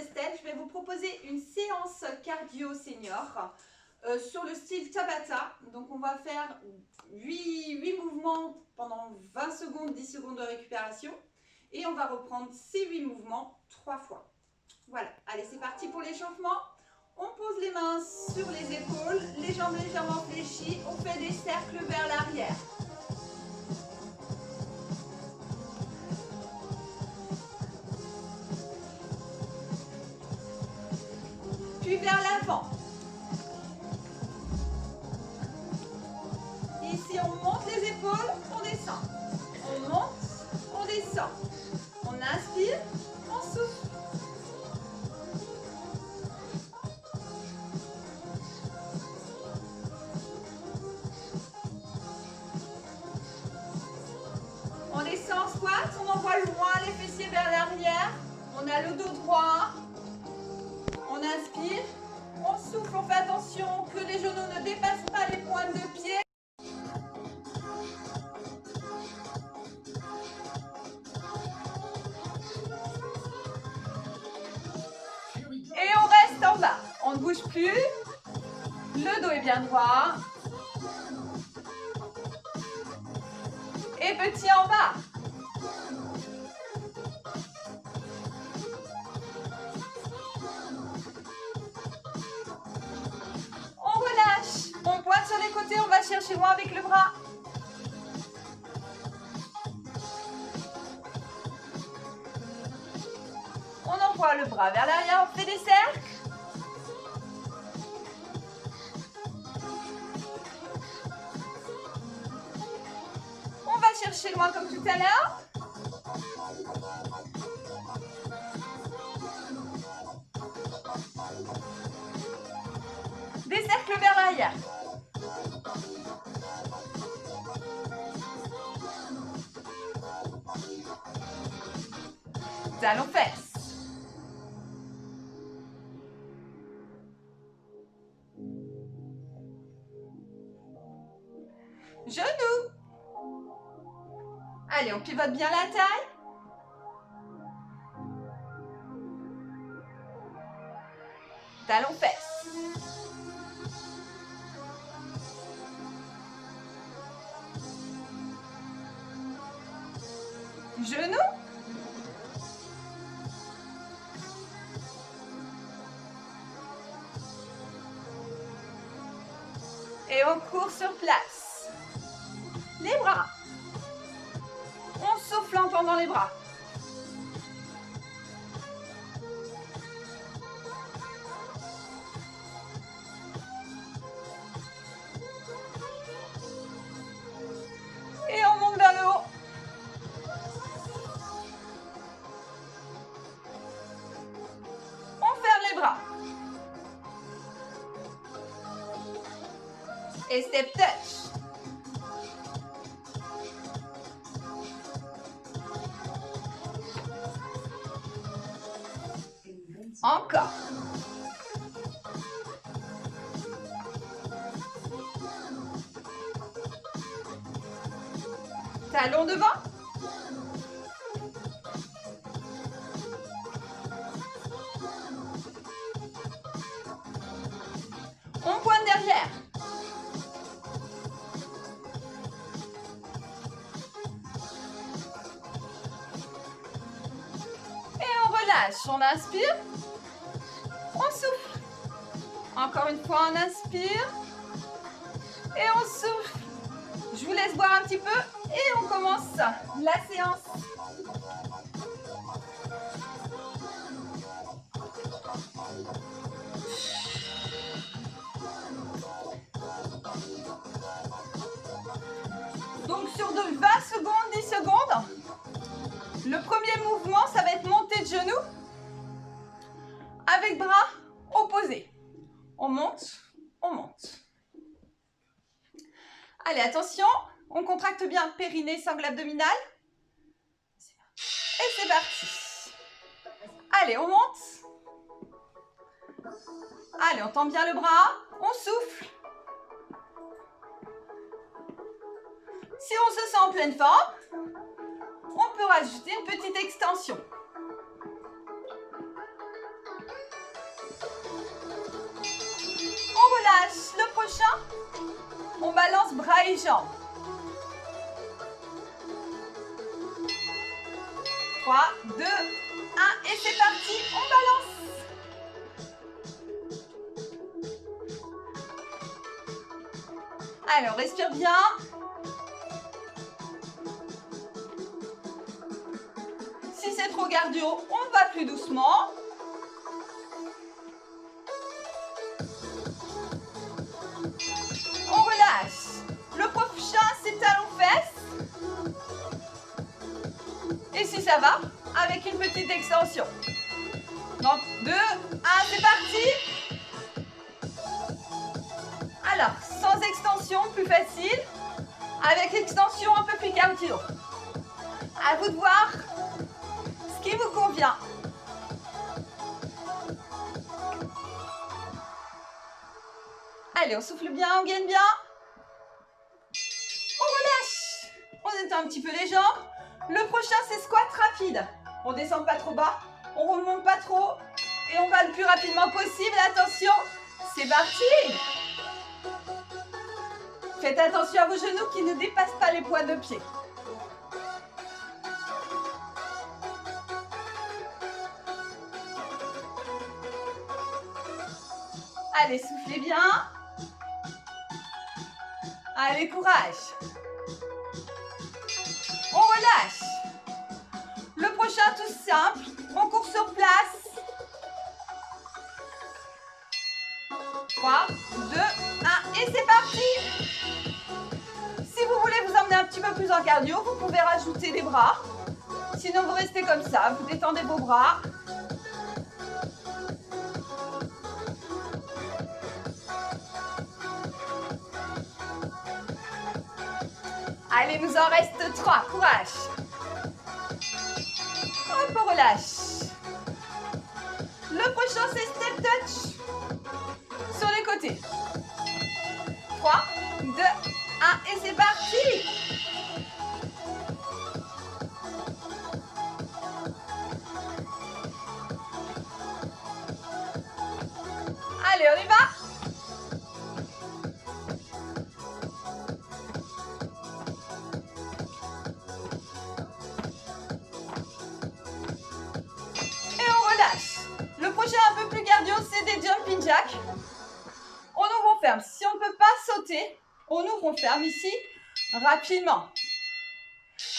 Estelle. Je vais vous proposer une séance cardio senior sur le style Tabata. Donc on va faire 8 mouvements pendant 20 secondes, 10 secondes de récupération. Et on va reprendre ces 8 mouvements 3 fois. Voilà, allez c'est parti pour l'échauffement. On pose les mains sur les épaules, les jambes légèrement fléchies. On fait des cercles vers l'arrière. Puis vers l'avant. Ici, on monte les épaules, on descend. On monte, on descend. On inspire, on souffle. On descend en squat, on envoie loin les fessiers vers l'arrière. On a le dos droit. On inspire, on souffle, on fait attention que les genoux ne dépassent pas les pointes de pied. Et on reste en bas. On ne bouge plus. Le dos est bien droit. Et petit en bas. On relâche. On pointe sur les côtés, on va chercher loin avec le bras. On envoie le bras vers l'arrière, on fait des cercles. On va chercher loin comme tout à l'heure. Des cercles vers l'arrière. Talons fesses. Genoux. Allez, on pivote bien la taille. Talons fesses. Genoux. Et on court sur place. Les bras. On souffle en tendant les bras. Et on monte vers le haut. On ferme les bras. Et step touch. Encore. Talons devant. On pointe derrière. Et on relâche. On inspire. On souffle. Encore une fois, on inspire. Et on souffle. Je vous laisse boire un petit peu. Et on commence la séance. Donc sur de 20 secondes, 10 secondes, le premier mouvement, ça va être montée de genoux avec bras opposés. On monte, on monte. Allez, attention, on contracte bien périnée, sangle abdominal. Et c'est parti. Allez, on monte. Allez, on tend bien le bras, on souffle. Si on se sent en pleine forme, on peut rajouter une petite extension. le prochain. On balance bras et jambes. 3, 2, 1 et c'est parti, on balance. Allez, on respire bien. Si c'est trop cardio, on va plus doucement. On relâche. Le prochain, c'est talons-fesses. Et si ça va, avec une petite extension. Donc, 2, 1, c'est parti. Alors, sans extension, plus facile. Avec l'extension, un peu plus cardio. À vous de voir ce qui vous convient. Allez, on souffle bien, on gaine bien. On relâche. On détend un petit peu les jambes. Le prochain, c'est squat rapide. On descend pas trop bas, on remonte pas trop. Et on va le plus rapidement possible. Attention, c'est parti. Faites attention à vos genoux qui ne dépassent pas les points de pied. Allez, soufflez bien. Allez, courage. On relâche. Le prochain, tout simple. On court sur place. 3, 2, 1 et c'est parti. Si vous voulez vous emmener un petit peu plus en cardio, vous pouvez rajouter les bras. Sinon, vous restez comme ça. Vous détendez vos bras. Allez, nous en reste 3. Courage. Hop, on relâche. Le prochain, c'est step touch. Sur les côtés. 3, 2, 1 et c'est parti. Allez, on y va. C'est des jumping jacks. On ouvre, on ferme. Si on ne peut pas sauter, on ouvre, on ferme ici rapidement.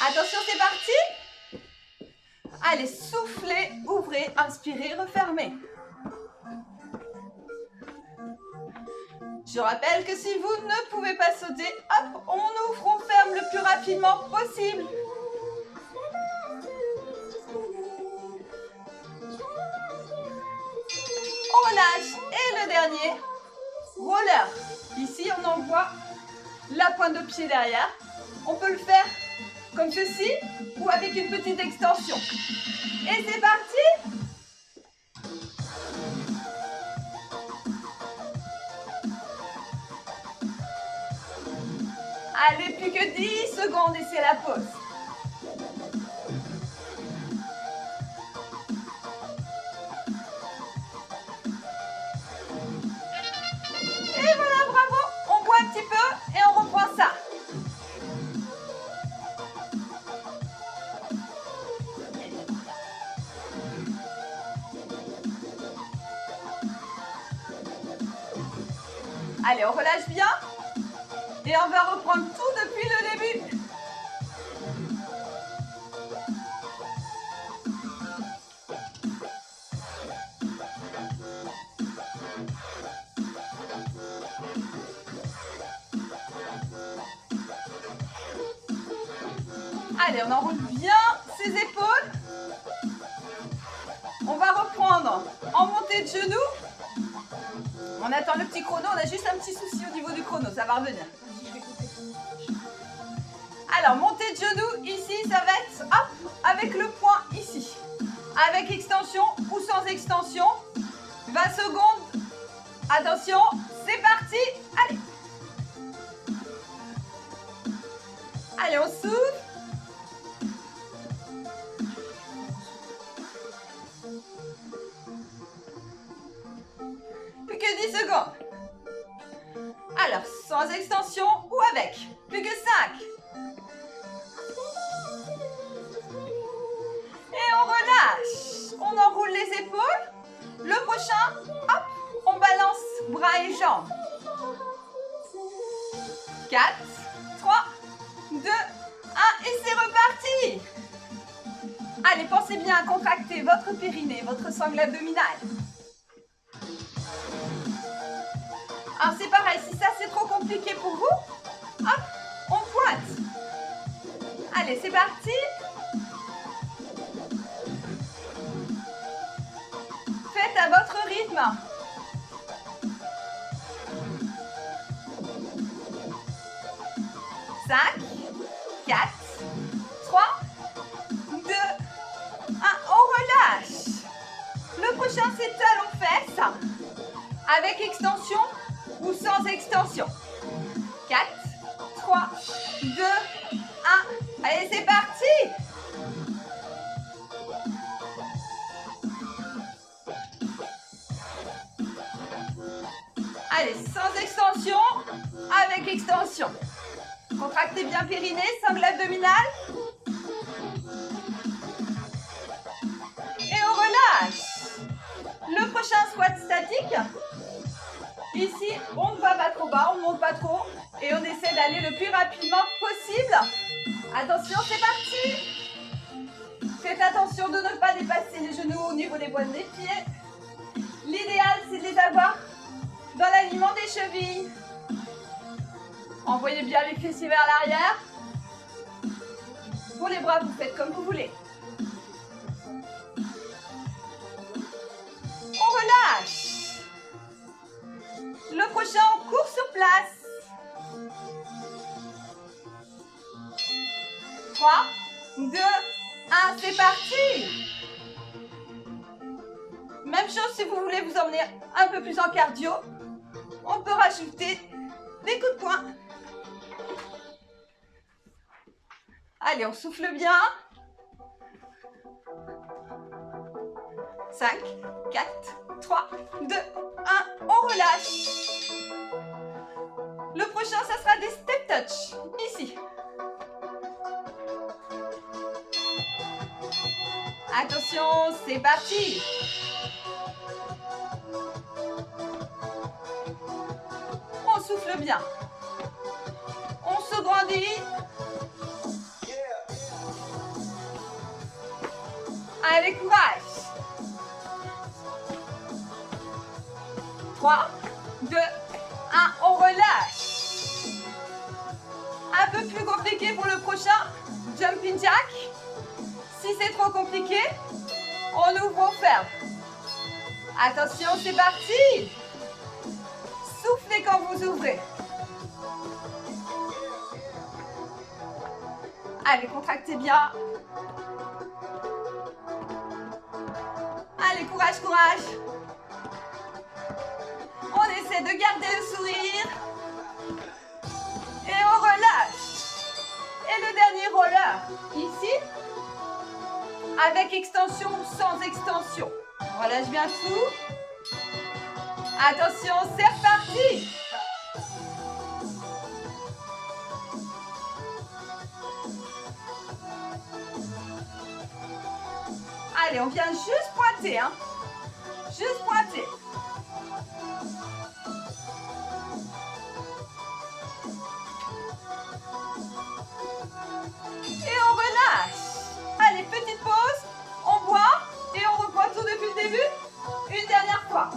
Attention, c'est parti. Allez, soufflez, ouvrez, inspirez, refermez. Je rappelle que si vous ne pouvez pas sauter, hop, on ouvre, on ferme le plus rapidement possible. On relâche. Et le dernier, roller. Ici, on envoie la pointe de pied derrière. On peut le faire comme ceci ou avec une petite extension. Et c'est parti. Allez, plus que 10 secondes et c'est la pause. Et voilà, bravo. On boit un petit peu et on reprend ça. Allez, on relâche bien. Et on va reprendre tout depuis le début. Allez, on enroule bien ses épaules. On va reprendre en montée de genoux. On attend le petit chrono, on a juste un petit souci au niveau du chrono, ça va revenir. Alors, montée de genoux, ici, ça va être hop, avec le point ici. Avec extension ou sans extension. 20 secondes. Attention, c'est parti. Allez. Allez, on souffle. Plus que 10 secondes. Alors, sans extension ou avec. Plus que 5. Et on relâche. On enroule les épaules. Le prochain, hop, on balance bras et jambes. 4, 3, 2, 1 et c'est reparti. Allez, pensez bien à contracter votre périnée, votre sangle abdominale. Alors c'est pareil, si ça c'est trop compliqué pour vous, hop, on pointe. Allez, c'est parti. Faites à votre rythme. 5, 4, 3, 2, 1, on relâche. Le prochain c'est talon-fesse avec extension ou sans extension. 4, 3, 2, 1, allez c'est parti. Allez, sans extension, avec extension. Contractez bien périnée, sangle abdominale. Et on relâche. Le prochain squat statique. Ici, on ne va pas trop bas, on ne monte pas trop. Et on essaie d'aller le plus rapidement possible. Attention, c'est parti. Faites attention de ne pas dépasser les genoux au niveau des pointes des pieds. L'idéal, c'est de les avoir dans l'alignement des chevilles. Envoyez bien les fessiers vers l'arrière. Pour les bras, vous faites comme vous voulez. On relâche. Le prochain, on court sur place. 3, 2, 1, c'est parti. Même chose si vous voulez vous emmener un peu plus en cardio. On peut rajouter des coups de poing. Allez, on souffle bien. 5, 4, 3, 2, 1, on relâche. Le prochain, ça sera des step touch. Ici. Attention, c'est parti. On souffle bien. On se grandit. Allez, courage. 3, 2, 1, on relâche. Un peu plus compliqué pour le prochain. Jumping jack. Si c'est trop compliqué, on ouvre, on ferme. Attention, c'est parti. Soufflez quand vous ouvrez. Allez, contractez bien. Allez, courage, courage. On essaie de garder le sourire. Et on relâche. Et le dernier roller, ici. Avec extension ou sans extension. On relâche bien tout. Attention, c'est reparti. Allez, on vient juste pointer, hein. Juste pointer. Et on relâche. Allez, petite pause. On boit et on reprend tout depuis le début. Une dernière fois.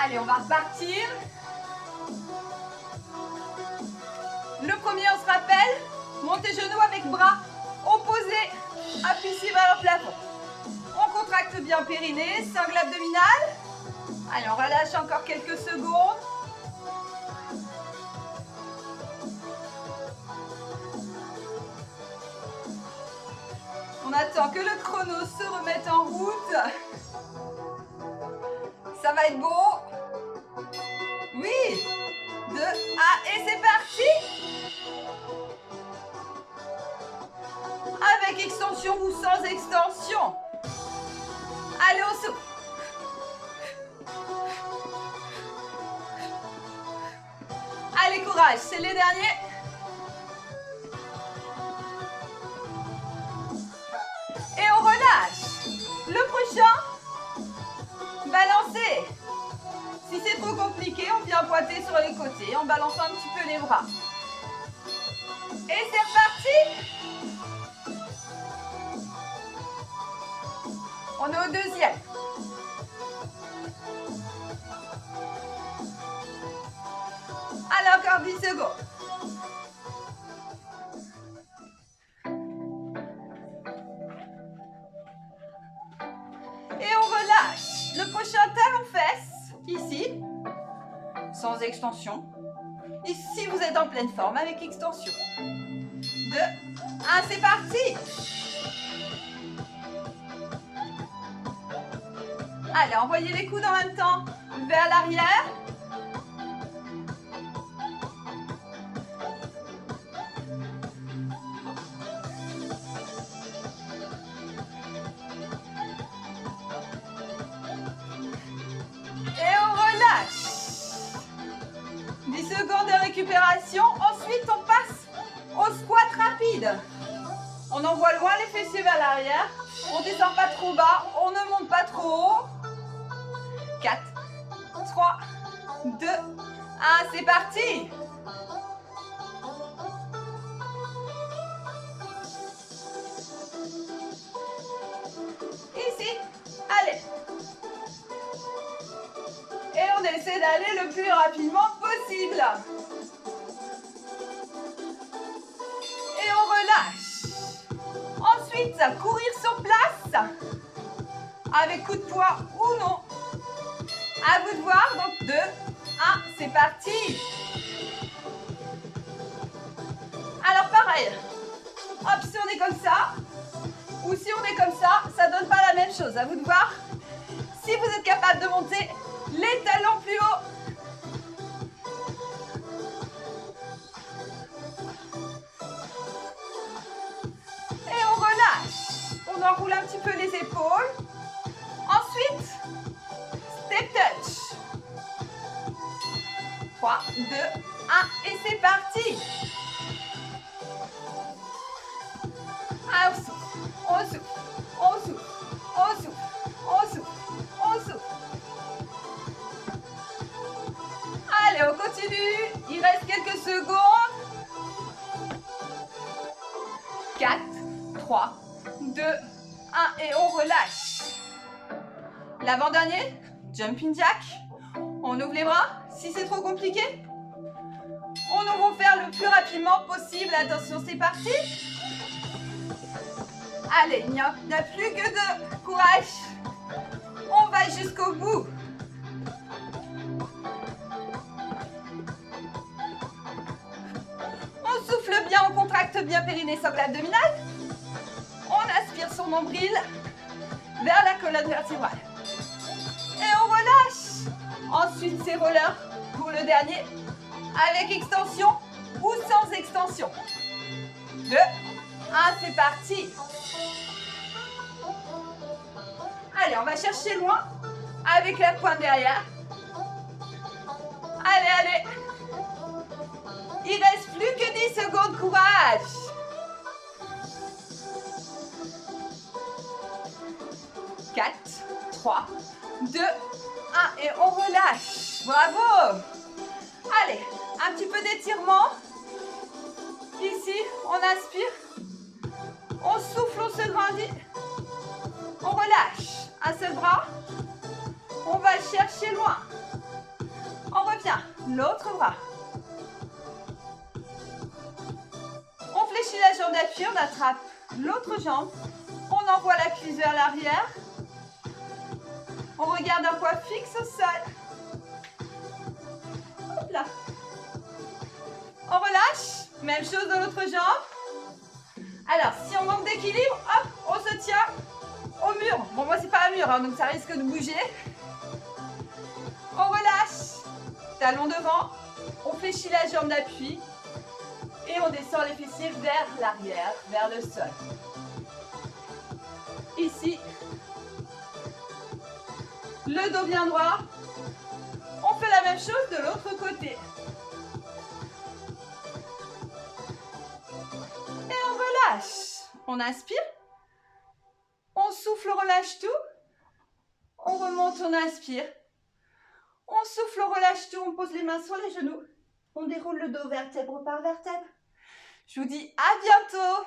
Allez, on va repartir. Le premier, on se rappelle, montez genoux avec bras opposés, appuyez vers le plafond. On contracte bien périnée, sangle abdominale. Allez, on relâche encore quelques secondes. On attend que le chrono se remette en route. Ça va être beau. Oui. 2, 2, 1 et c'est parti. Avec extension ou sans extension. Allez, on souffle. Allez, courage, c'est les derniers. Et on relâche. Le prochain, balancez. Si c'est trop compliqué, on vient pointer sur les côtés en balançant un petit peu les bras. Et c'est reparti. On est au deuxième. Allez, encore 10 secondes. Et on relâche. Le prochain talon-fesse, ici, sans extension. Ici, vous êtes en pleine forme avec extension. 2, 1, c'est parti. Allez, envoyez les coudes en même temps vers l'arrière. Et on relâche. 10 secondes de récupération. Ensuite, on passe au squat rapide. On envoie loin les fessiers vers l'arrière. On ne descend pas trop bas. On ne monte pas trop haut. 4, 3, 2, 1, c'est parti. Ici, allez. Et on essaie d'aller le plus rapidement possible. Et on relâche. Ensuite, courir sur place. Avec coup de poids ou non. À vous de voir, donc 2, 1, c'est parti. Alors pareil, hop, si on est comme ça, ou si on est comme ça donne pas la même chose. À vous de voir si vous êtes capable de monter les talons plus haut. Et on relâche. On enroule un petit peu les épaules. Ensuite, step touch. 3, 2, 1 et c'est parti. Ah, on souffle, on souffle, on souffle, on souffle, on souffle, on souffle. Allez, on continue. Il reste quelques secondes. 4, 3, 2, 1 et on relâche. L'avant-dernier, jumping jack. On ouvre les bras. Si c'est trop compliqué, on ouvre faire le plus rapidement possible. Attention, c'est parti. Allez, il n'y a plus que de courage. On va jusqu'au bout. On souffle bien, on contracte bien périnée, socle abdominal. On aspire son nombril vers la colonne vertébrale. Et on relâche. Ensuite, c'est roller pour le dernier. Avec extension ou sans extension. 2, 1, c'est parti. Allez, on va chercher loin avec la pointe derrière. Allez, allez. Il reste plus que 10 secondes, courage. 4, 3, 2, 1 et on relâche. Bravo. Allez, un petit peu d'étirement. Ici, on aspire. On souffle, on se grandit. On relâche. Un seul bras. On va chercher loin. On revient. L'autre bras. On fléchit la jambe d'appui. On attrape l'autre jambe. On envoie la cuisse vers l'arrière. On regarde un poids fixe au sol. Hop là. On relâche. Même chose de l'autre jambe. Alors, si on manque d'équilibre, hop, on se tient au mur. Bon, moi, c'est pas un mur, hein, donc ça risque de bouger. On relâche. Talon devant. On fléchit la jambe d'appui et on descend les fessiers vers l'arrière, vers le sol. Ici, le dos bien droit. On fait la même chose de l'autre côté. Et on relâche. On inspire. On souffle, on relâche tout. On remonte, on inspire. On souffle, on relâche tout. On pose les mains sur les genoux. On déroule le dos vertèbre par vertèbre. Je vous dis à bientôt.